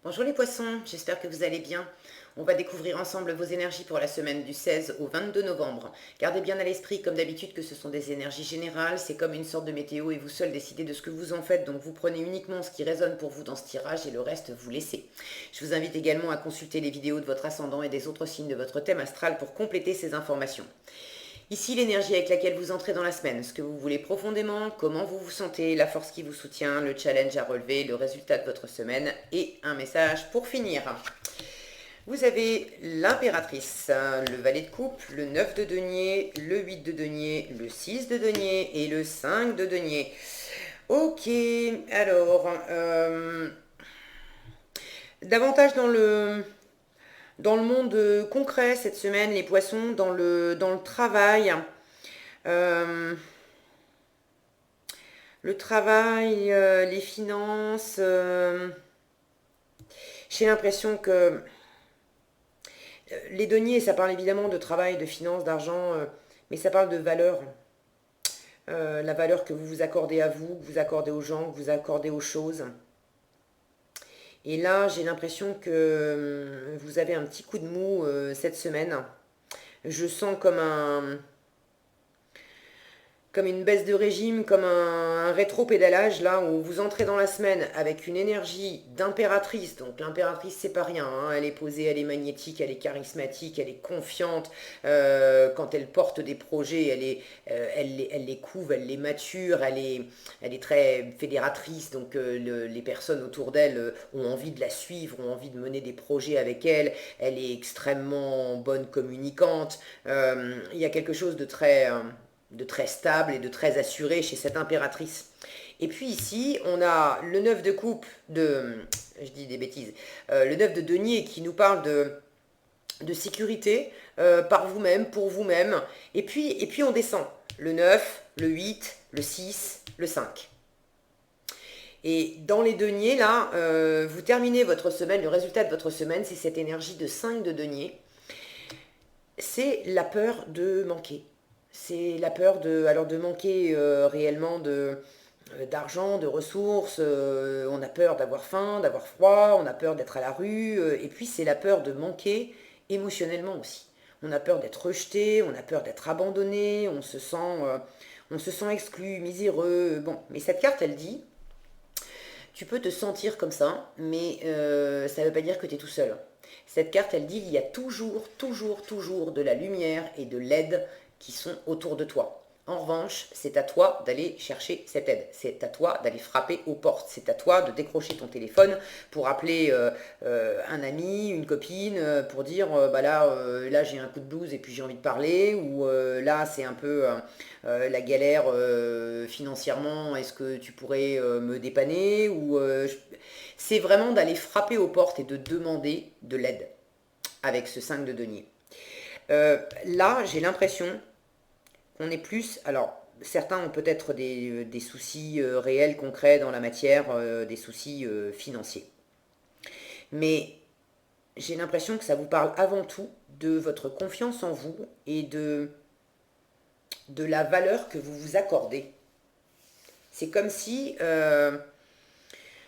Bonjour les poissons, j'espère que vous allez bien. On va découvrir ensemble vos énergies pour la semaine du 16 au 22 novembre. Gardez bien à l'esprit, comme d'habitude, que ce sont des énergies générales, c'est comme une sorte de météo et vous seul décidez de ce que vous en faites, donc vous prenez uniquement ce qui résonne pour vous dans ce tirage et le reste vous laissez. Je vous invite également à consulter les vidéos de votre ascendant et des autres signes de votre thème astral pour compléter ces informations. Ici, l'énergie avec laquelle vous entrez dans la semaine, ce que vous voulez profondément, comment vous vous sentez, la force qui vous soutient, le challenge à relever, le résultat de votre semaine et un message pour finir. Vous avez l'impératrice, le valet de coupe, le 9 de denier, le 8 de denier, le 6 de denier et le 5 de denier. Ok, alors, davantage dans le monde concret cette semaine, les poissons, dans le travail. Euh, le travail, les finances, j'ai l'impression que les deniers, ça parle évidemment de travail, de finances, d'argent, mais ça parle de valeur. La valeur que vous vous accordez à vous, que vous accordez aux gens, que vous accordez aux choses. Et là, j'ai l'impression que vous avez un petit coup de mou cette semaine. Je sens comme une baisse de régime, comme un rétro-pédalage, là où vous entrez dans la semaine avec une énergie d'impératrice. Donc l'impératrice, c'est pas rien, hein. Elle est posée, elle est magnétique, elle est charismatique, elle est confiante. Quand elle porte des projets, elle les couve, elle les mature, elle est très fédératrice. Donc les personnes autour d'elle ont envie de la suivre, ont envie de mener des projets avec elle. Elle est extrêmement bonne communicante. Il y a quelque chose de très stable et de très assuré chez cette impératrice. Et puis ici, on a le 9 de coupe je dis des bêtises, le 9 de denier qui nous parle de sécurité par vous-même, pour vous-même. Et puis on descend. Le 9, le 8, le 6, le 5. Et dans les deniers, là, vous terminez votre semaine, le résultat de votre semaine, c'est cette énergie de 5 de denier. C'est la peur de manquer. C'est la peur de manquer réellement d'argent, de ressources. On a peur d'avoir faim, d'avoir froid, on a peur d'être à la rue. Et puis c'est la peur de manquer émotionnellement aussi. On a peur d'être rejeté, on a peur d'être abandonné, on se sent exclu, miséreux. Bon, mais cette carte, elle dit, tu peux te sentir comme ça, mais ça ne veut pas dire que tu es tout seul. Cette carte, elle dit, il y a toujours, toujours, toujours de la lumière et de l'aide qui sont autour de toi. En revanche, c'est à toi d'aller chercher cette aide. C'est à toi d'aller frapper aux portes. C'est à toi de décrocher ton téléphone pour appeler un ami, une copine, pour dire bah là j'ai un coup de blues et puis j'ai envie de parler. Ou là c'est un peu la galère financièrement. Est-ce que tu pourrais me dépanner ou c'est vraiment d'aller frapper aux portes et de demander de l'aide avec ce 5 de denier. Là, j'ai l'impression qu'on est plus... Alors, certains ont peut-être des soucis réels, concrets dans la matière, des soucis financiers. Mais j'ai l'impression que ça vous parle avant tout de votre confiance en vous et de la valeur que vous vous accordez. C'est comme si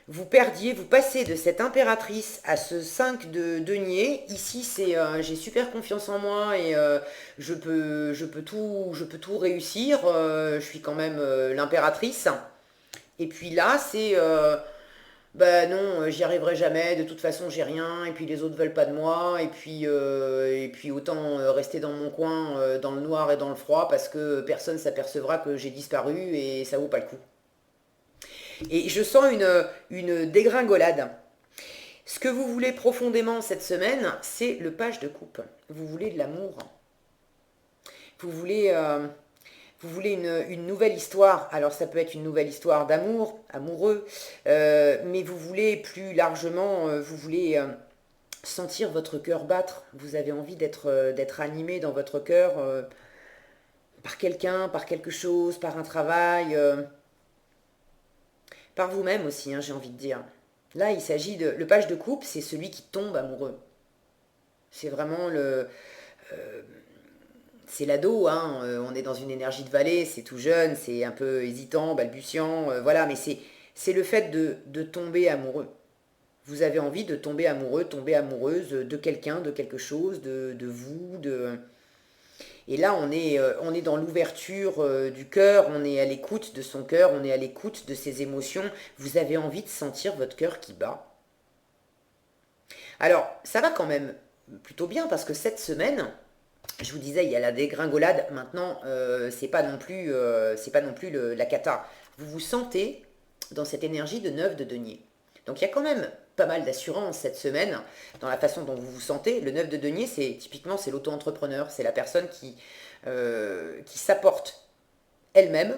vous perdiez, vous passez de cette impératrice à ce 5 de denier. Ici, c'est j'ai super confiance en moi et je peux tout réussir. Je suis quand même l'impératrice. Et puis là, c'est bah non, j'y arriverai jamais. De toute façon, j'ai rien. Et puis les autres veulent pas de moi. Et puis autant rester dans mon coin, dans le noir et dans le froid, parce que personne s'apercevra que j'ai disparu et ça vaut pas le coup. Et je sens une dégringolade. Ce que vous voulez profondément cette semaine, c'est le page de coupe. Vous voulez de l'amour. Vous voulez, vous voulez une nouvelle histoire. Alors ça peut être une nouvelle histoire d'amour, amoureux, mais vous voulez plus largement, vous voulez sentir votre cœur battre. Vous avez envie d'être animé dans votre cœur par quelqu'un, par quelque chose, par un travail. Par vous-même aussi, hein, j'ai envie de dire. Là, il s'agit de... Le page de coupe, c'est celui qui tombe amoureux. C'est vraiment le... C'est l'ado, hein, on est dans une énergie de valet, c'est tout jeune, c'est un peu hésitant, balbutiant, voilà, mais c'est le fait de tomber amoureux. Vous avez envie de tomber amoureux, tomber amoureuse de quelqu'un, de quelque chose, de vous, de... Et là, on est dans l'ouverture du cœur, on est à l'écoute de son cœur, on est à l'écoute de ses émotions. Vous avez envie de sentir votre cœur qui bat. Alors, ça va quand même plutôt bien parce que cette semaine, je vous disais, il y a la dégringolade. Maintenant, c'est pas non plus la cata. Vous vous sentez dans cette énergie de 9 de denier. Donc il y a quand même pas mal d'assurance cette semaine dans la façon dont vous vous sentez. Le 9 de denier, c'est l'auto-entrepreneur, c'est la personne qui s'apporte elle-même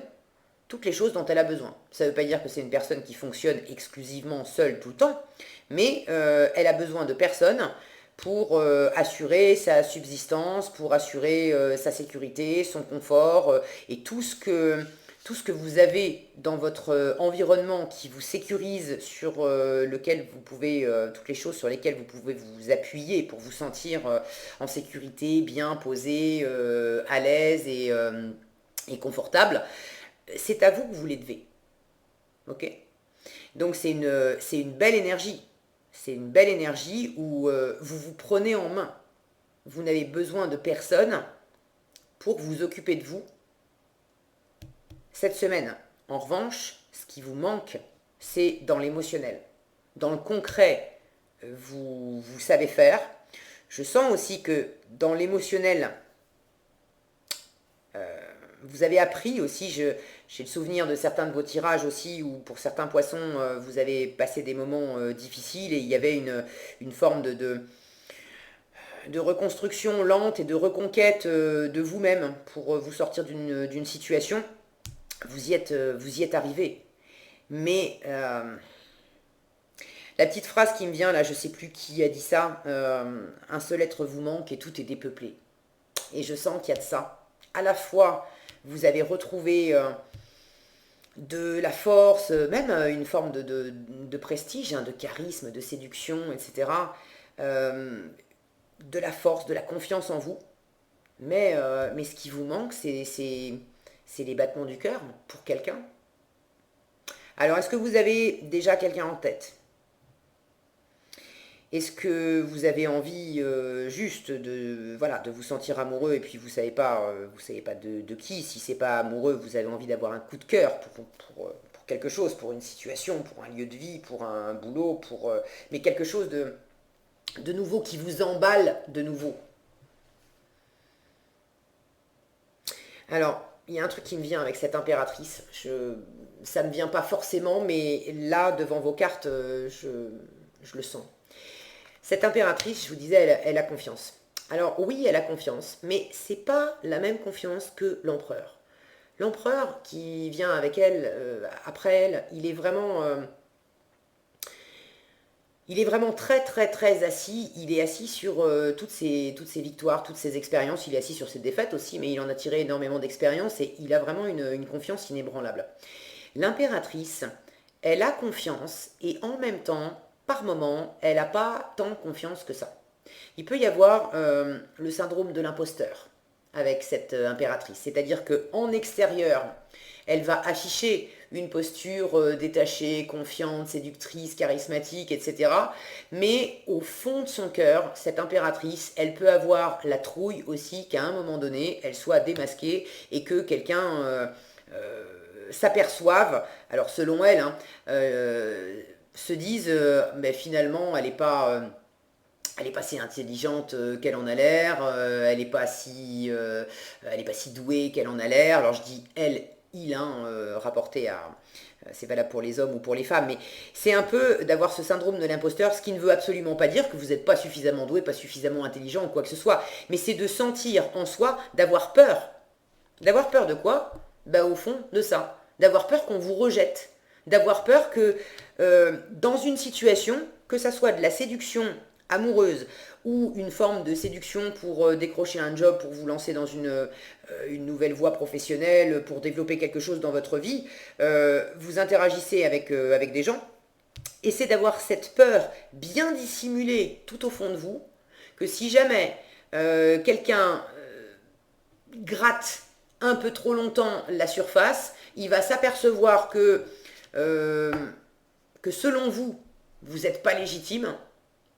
toutes les choses dont elle a besoin. Ça ne veut pas dire que c'est une personne qui fonctionne exclusivement seule tout le temps, mais elle a besoin de personnes pour assurer sa subsistance, pour assurer sa sécurité, son confort et tout ce que vous avez dans votre environnement qui vous sécurise, sur lequel vous pouvez, toutes les choses sur lesquelles vous pouvez vous appuyer pour vous sentir en sécurité, bien posé, à l'aise et confortable, c'est à vous que vous les devez. Ok? Donc c'est une belle énergie. C'est une belle énergie où vous vous prenez en main. Vous n'avez besoin de personne pour vous occuper de vous cette semaine. En revanche, ce qui vous manque, c'est dans l'émotionnel. Dans le concret, vous savez faire. Je sens aussi que dans l'émotionnel, vous avez appris aussi, j'ai le souvenir de certains de vos tirages aussi, où pour certains poissons, vous avez passé des moments difficiles et il y avait une forme de reconstruction lente et de reconquête de vous-même pour vous sortir d'une situation. Vous y êtes arrivé. Mais la petite phrase qui me vient là, je ne sais plus qui a dit ça, un seul être vous manque et tout est dépeuplé. Et je sens qu'il y a de ça. À la fois, vous avez retrouvé de la force, même une forme de prestige, hein, de charisme, de séduction, etc. De la force, de la confiance en vous. Mais ce qui vous manque, c'est les battements du cœur pour quelqu'un. Alors, est-ce que vous avez déjà quelqu'un en tête? Est-ce que vous avez envie juste de vous sentir amoureux et puis vous savez pas de qui? Si c'est pas amoureux, vous avez envie d'avoir un coup de cœur pour quelque chose, pour une situation, pour un lieu de vie, pour un boulot, mais quelque chose de nouveau qui vous emballe de nouveau. Alors, il y a un truc qui me vient avec cette impératrice. Ça ne me vient pas forcément, mais là, devant vos cartes, je le sens. Cette impératrice, je vous disais, elle a confiance. Alors oui, elle a confiance, mais c'est pas la même confiance que l'empereur. L'empereur qui vient avec elle, après elle, il est vraiment très très très assis. Il est assis sur toutes ses victoires, toutes ses expériences. Il est assis sur ses défaites aussi, mais il en a tiré énormément d'expérience et il a vraiment une confiance inébranlable. L'impératrice, elle a confiance et en même temps, par moment, elle n'a pas tant confiance que ça. Il peut y avoir le syndrome de l'imposteur avec cette impératrice. C'est-à-dire qu'en extérieur, elle va afficher une posture détachée, confiante, séductrice, charismatique, etc. Mais au fond de son cœur, cette impératrice, elle peut avoir la trouille aussi qu'à un moment donné, elle soit démasquée et que quelqu'un s'aperçoive, alors selon elle, hein, se disent mais finalement elle est pas si intelligente qu'elle en a l'air, elle est pas si douée qu'elle en a l'air. Alors je dis elle, il, hein, rapporté à c'est valable pour les hommes ou pour les femmes, mais c'est un peu d'avoir ce syndrome de l'imposteur, ce qui ne veut absolument pas dire que vous n'êtes pas suffisamment doué, pas suffisamment intelligent ou quoi que ce soit, mais c'est de sentir en soi, d'avoir peur. D'avoir peur de quoi? Bah au fond, de ça. D'avoir peur qu'on vous rejette. D'avoir peur que dans une situation, que ça soit de la séduction amoureuse ou une forme de séduction pour décrocher un job, pour vous lancer dans une nouvelle voie professionnelle, pour développer quelque chose dans votre vie, vous interagissez avec des gens, et c'est d'avoir cette peur bien dissimulée tout au fond de vous, que si jamais quelqu'un gratte un peu trop longtemps la surface, il va s'apercevoir que selon vous, vous n'êtes pas légitime,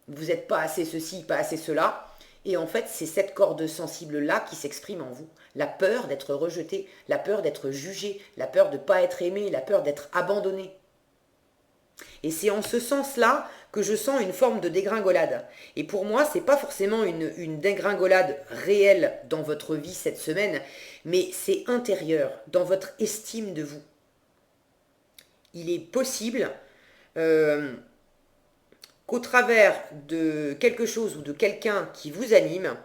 vous n'êtes pas assez ceci, pas assez cela. Et en fait, c'est cette corde sensible-là qui s'exprime en vous. La peur d'être rejeté, la peur d'être jugé, la peur de ne pas être aimé, la peur d'être abandonné. Et c'est en ce sens-là que je sens une forme de dégringolade. Et pour moi, ce n'est pas forcément une dégringolade réelle dans votre vie cette semaine, mais c'est intérieur, dans votre estime de vous. Il est possible qu'au travers de quelque chose ou de quelqu'un qui vous anime,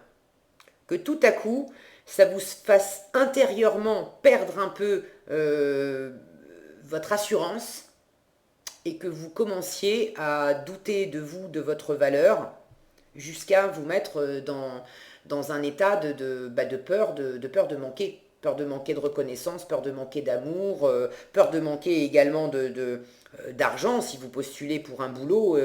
que tout à coup, ça vous fasse intérieurement perdre un peu votre assurance, et que vous commenciez à douter de vous, de votre valeur, jusqu'à vous mettre dans un état de peur, de peur de manquer. Peur de manquer de reconnaissance, peur de manquer d'amour, peur de manquer également d'argent si vous postulez pour un boulot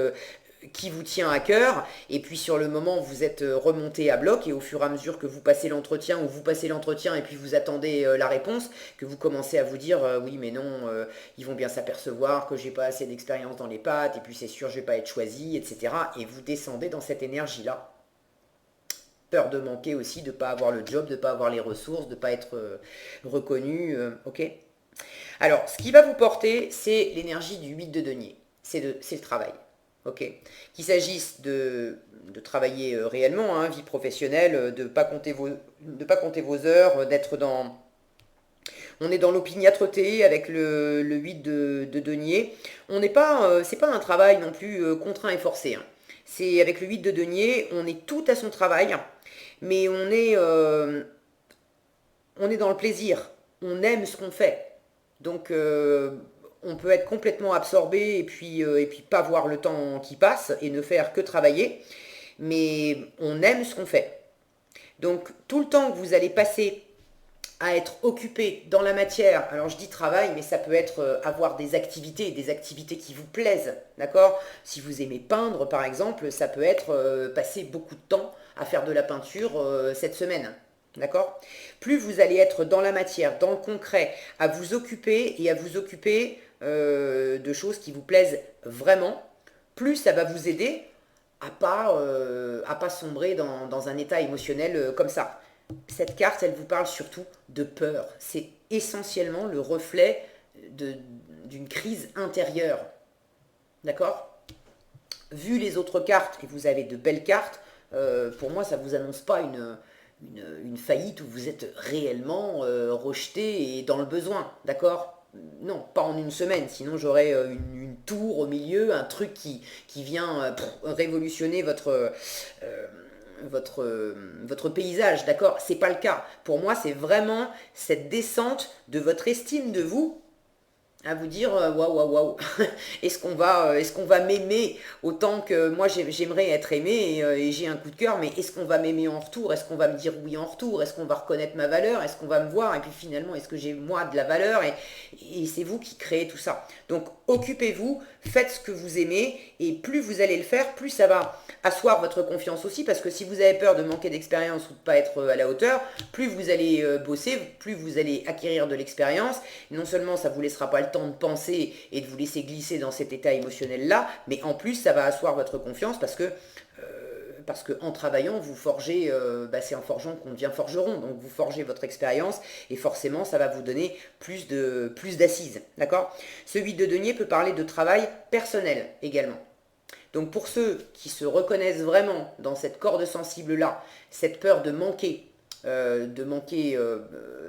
qui vous tient à cœur, et puis sur le moment vous êtes remonté à bloc, et au fur et à mesure que vous passez l'entretien, ou vous passez l'entretien et puis vous attendez la réponse, que vous commencez à vous dire oui mais non, ils vont bien s'apercevoir que j'ai pas assez d'expérience dans les pattes, et puis c'est sûr je vais pas être choisi, etc. Et vous descendez dans cette énergie-là. Peur de manquer aussi, de ne pas avoir le job, de ne pas avoir les ressources, de ne pas être reconnu, ok. Alors, ce qui va vous porter, c'est l'énergie du 8 de denier, c'est le travail. Okay. Qu'il s'agisse de travailler réellement, hein, vie professionnelle, de ne pas compter vos heures, d'être dans... On est dans l'opiniâtreté avec le 8 de denier. On n'est pas, c'est pas un travail non plus contraint et forcé. Hein. C'est avec le 8 de denier, on est tout à son travail, mais on est dans le plaisir. On aime ce qu'on fait. Donc... on peut être complètement absorbé et puis pas voir le temps qui passe et ne faire que travailler, mais on aime ce qu'on fait. Donc tout le temps que vous allez passer à être occupé dans la matière, alors je dis travail, mais ça peut être avoir des activités qui vous plaisent, d'accord? Si vous aimez peindre par exemple, ça peut être passer beaucoup de temps à faire de la peinture cette semaine. D'accord? Plus vous allez être dans la matière, dans le concret, à vous occuper de choses qui vous plaisent vraiment, plus ça va vous aider à pas sombrer dans un état émotionnel comme ça. Cette carte, elle vous parle surtout de peur. C'est essentiellement le reflet d'une crise intérieure. D'accord? Vu les autres cartes, et vous avez de belles cartes, pour moi, ça ne vous annonce pas une faillite où vous êtes réellement rejeté et dans le besoin, d'accord? Non, pas en une semaine, sinon j'aurais une tour au milieu, un truc qui vient révolutionner votre paysage, d'accord? C'est pas le cas. Pour moi, c'est vraiment cette descente de votre estime de vous, à vous dire waouh, est-ce qu'on va m'aimer autant que moi j'aimerais être aimé et j'ai un coup de cœur, mais est-ce qu'on va m'aimer en retour, est-ce qu'on va me dire oui en retour, est-ce qu'on va reconnaître ma valeur, est-ce qu'on va me voir, et puis finalement est-ce que j'ai moi de la valeur, et c'est vous qui créez tout ça. Donc occupez-vous, faites ce que vous aimez, et plus vous allez le faire, plus ça va asseoir votre confiance aussi, parce que si vous avez peur de manquer d'expérience ou de ne pas être à la hauteur, plus vous allez bosser, plus vous allez acquérir de l'expérience. Non seulement ça ne vous laissera pas le temps de penser et de vous laisser glisser dans cet état émotionnel-là, mais en plus ça va asseoir votre confiance parce que en travaillant, vous forgez, c'est en forgeant qu'on devient forgeron, donc vous forgez votre expérience et forcément ça va vous donner plus d'assises, d'accord? Ce 8 de denier peut parler de travail personnel également. Donc pour ceux qui se reconnaissent vraiment dans cette corde sensible-là, cette peur de manquer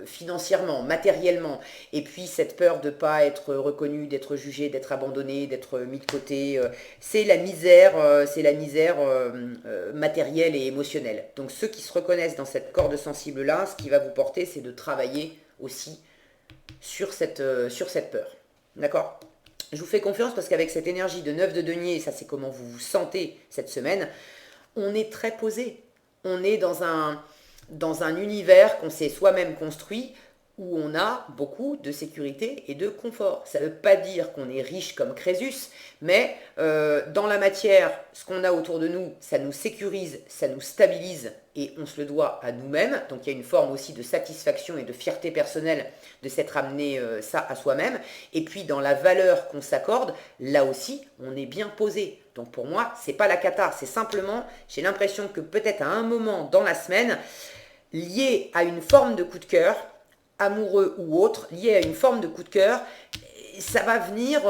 financièrement, matériellement, et puis cette peur de ne pas être reconnu, d'être jugé, d'être abandonné, d'être mis de côté, c'est la misère matérielle et émotionnelle. Donc ceux qui se reconnaissent dans cette corde sensible-là, ce qui va vous porter, c'est de travailler aussi sur cette peur. D'accord ? Je vous fais confiance parce qu'avec cette énergie de 9 de denier, ça c'est comment vous vous sentez cette semaine, on est très posé. On est dans un univers qu'on s'est soi-même construit où on a beaucoup de sécurité et de confort. Ça ne veut pas dire qu'on est riche comme Crésus, mais dans la matière, ce qu'on a autour de nous, ça nous sécurise, ça nous stabilise et on se le doit à nous-mêmes. Donc il y a une forme aussi de satisfaction et de fierté personnelle de s'être amené ça à soi-même. Et puis dans la valeur qu'on s'accorde, là aussi, on est bien posé. Donc pour moi, c'est pas la cata, c'est simplement, j'ai l'impression que peut-être à un moment dans la semaine, lié à une forme de coup de cœur, amoureux ou autre, lié à une forme de coup de cœur, ça va venir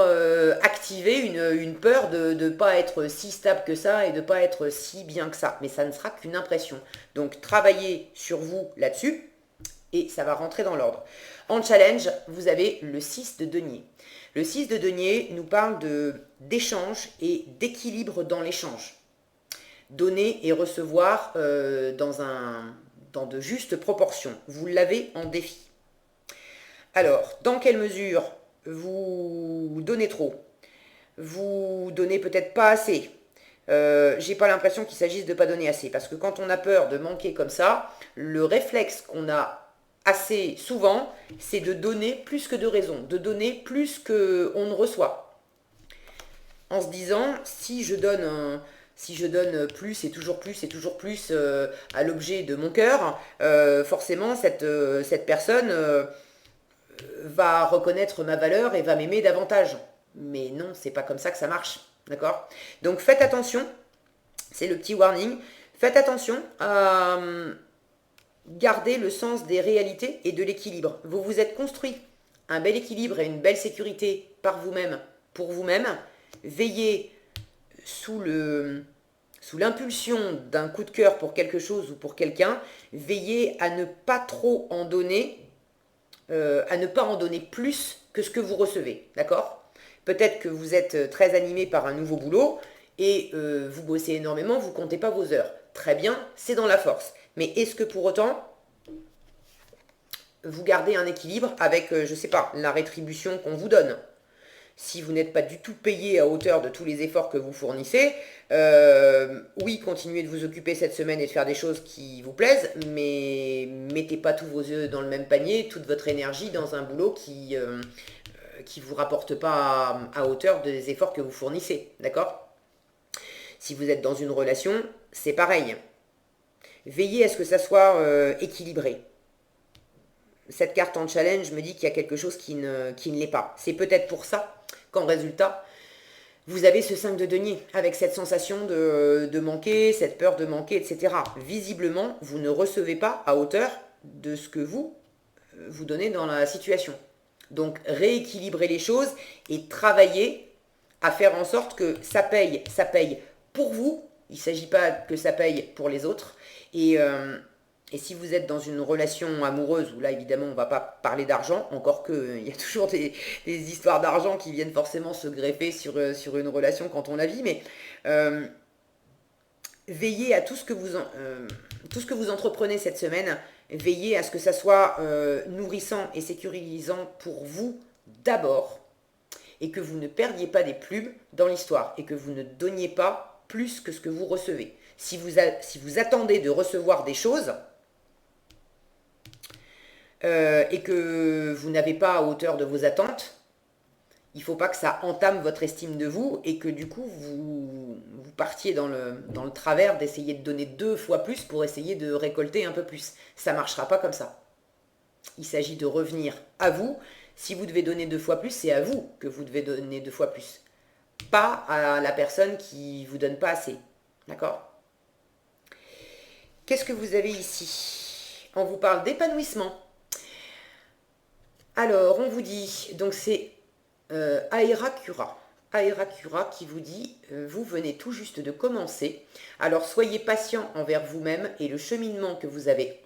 activer une peur de ne pas être si stable que ça et de ne pas être si bien que ça. Mais ça ne sera qu'une impression. Donc travaillez sur vous là-dessus et ça va rentrer dans l'ordre. En challenge, vous avez le 6 de denier. Le 6 de denier nous parle d'échange et d'équilibre dans l'échange. Donner et recevoir dans de justes proportions. Vous l'avez en défi. Alors, dans quelle mesure vous donnez trop? Vous donnez peut-être pas assez. J'ai pas l'impression qu'il s'agisse de pas donner assez. Parce que quand on a peur de manquer comme ça, le réflexe qu'on a assez souvent, c'est de donner plus que de raison, de donner plus qu'on ne reçoit. En se disant, si je donne plus et toujours plus et toujours plus à l'objet de mon cœur, forcément cette personne va reconnaître ma valeur et va m'aimer davantage. Mais non, c'est pas comme ça que ça marche. D'accord? Donc faites attention, c'est le petit warning, faites attention à garder le sens des réalités et de l'équilibre. Vous vous êtes construit un bel équilibre et une belle sécurité par vous-même, pour vous-même. Veillez sous l'impulsion d'un coup de cœur pour quelque chose ou pour quelqu'un, veillez à ne pas trop en donner, à ne pas en donner plus que ce que vous recevez, d'accord? Peut-être que vous êtes très animé par un nouveau boulot et vous bossez énormément, vous ne comptez pas vos heures. Très bien, c'est dans la force. Mais est-ce que pour autant, vous gardez un équilibre avec, je ne sais pas, la rétribution qu'on vous donne? Si vous n'êtes pas du tout payé à hauteur de tous les efforts que vous fournissez, oui, continuez de vous occuper cette semaine et de faire des choses qui vous plaisent, mais mettez pas tous vos œufs dans le même panier, toute votre énergie dans un boulot qui vous rapporte pas à hauteur des efforts que vous fournissez, d'accord? Si vous êtes dans une relation, c'est pareil. Veillez à ce que ça soit équilibré. Cette carte en challenge me dit qu'il y a quelque chose qui ne l'est pas. C'est peut-être pour ça qu'en résultat, vous avez ce 5 de denier, avec cette sensation de manquer, cette peur de manquer, etc. Visiblement, vous ne recevez pas à hauteur de ce que vous donnez dans la situation. Donc, rééquilibrez les choses et travaillez à faire en sorte que ça paye pour vous. Il ne s'agit pas que ça paye pour les autres. Et si vous êtes dans une relation amoureuse, où là évidemment on ne va pas parler d'argent, encore qu'il y a toujours des histoires d'argent qui viennent forcément se greffer sur une relation quand on la vit, mais veillez à tout ce que vous entreprenez cette semaine, veillez à ce que ça soit nourrissant et sécurisant pour vous d'abord, et que vous ne perdiez pas des plumes dans l'histoire, et que vous ne donniez pas plus que ce que vous recevez. Si vous attendez de recevoir des choses, et que vous n'avez pas à hauteur de vos attentes, il ne faut pas que ça entame votre estime de vous et que du coup vous partiez dans le travers d'essayer de donner 2 fois plus pour essayer de récolter un peu plus. Ça ne marchera pas comme ça. Il s'agit de revenir à vous. Si vous devez donner 2 fois plus, c'est à vous que vous devez donner 2 fois plus. Pas à la personne qui ne vous donne pas assez. D'accord? Qu'est-ce que vous avez ici? On vous parle d'épanouissement. Alors, on vous dit, donc c'est Aera Cura qui vous dit, vous venez tout juste de commencer, alors soyez patient envers vous-même et le cheminement que vous avez,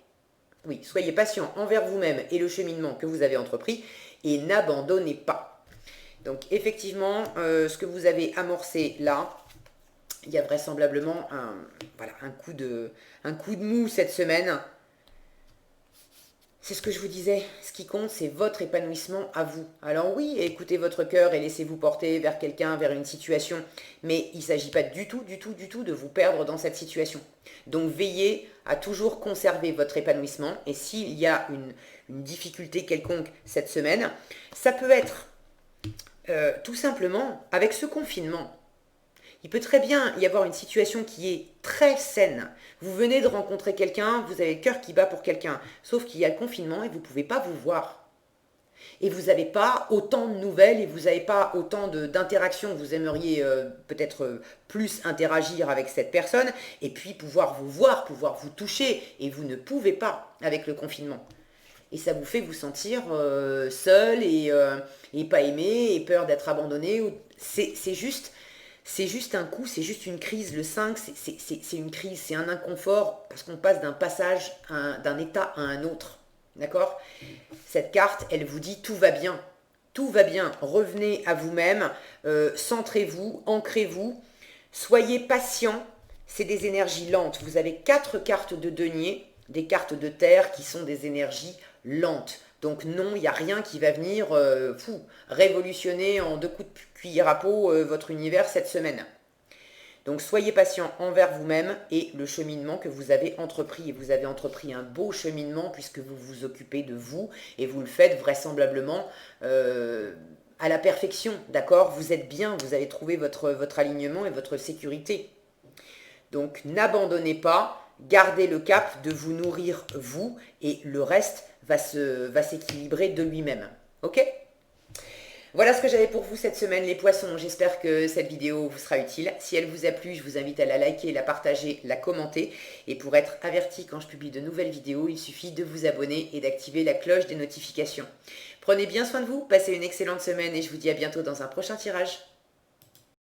oui, soyez patient envers vous-même et le cheminement que vous avez entrepris et n'abandonnez pas. Donc effectivement, ce que vous avez amorcé là, il y a vraisemblablement un coup de mou cette semaine. C'est ce que je vous disais, ce qui compte, c'est votre épanouissement à vous. Alors oui, écoutez votre cœur et laissez-vous porter vers quelqu'un, vers une situation, mais il ne s'agit pas du tout, de vous perdre dans cette situation. Donc veillez à toujours conserver votre épanouissement, et s'il y a une difficulté quelconque cette semaine, ça peut être tout simplement avec ce confinement. Il peut très bien y avoir une situation qui est très saine. Vous venez de rencontrer quelqu'un, vous avez le cœur qui bat pour quelqu'un, sauf qu'il y a le confinement et vous ne pouvez pas vous voir. Et vous n'avez pas autant de nouvelles et vous n'avez pas autant d'interactions. Vous aimeriez peut-être plus interagir avec cette personne et puis pouvoir vous voir, pouvoir vous toucher. Et vous ne pouvez pas avec le confinement. Et ça vous fait vous sentir seul et pas aimé et peur d'être abandonné. C'est juste un coup, c'est juste une crise. Le 5, c'est une crise, c'est un inconfort parce qu'on passe d'un passage, d'un état à un autre. D'accord? Cette carte, elle vous dit tout va bien. Tout va bien. Revenez à vous-même, centrez-vous, ancrez-vous, soyez patient. C'est des énergies lentes. Vous avez 4 cartes de denier, des cartes de terre qui sont des énergies lentes. Donc non, il n'y a rien qui va venir révolutionner en 2 coups de cuillère à peau votre univers cette semaine. Donc soyez patient envers vous-même et le cheminement que vous avez entrepris. Et vous avez entrepris un beau cheminement puisque vous vous occupez de vous et vous le faites vraisemblablement à la perfection. D'accord? Vous êtes bien, vous avez trouvé votre alignement et votre sécurité. Donc n'abandonnez pas, gardez le cap de vous nourrir vous et le reste va s'équilibrer de lui-même. Ok? Voilà ce que j'avais pour vous cette semaine, les poissons. J'espère que cette vidéo vous sera utile. Si elle vous a plu, je vous invite à la liker, la partager, la commenter. Et pour être averti quand je publie de nouvelles vidéos, il suffit de vous abonner et d'activer la cloche des notifications. Prenez bien soin de vous, passez une excellente semaine et je vous dis à bientôt dans un prochain tirage.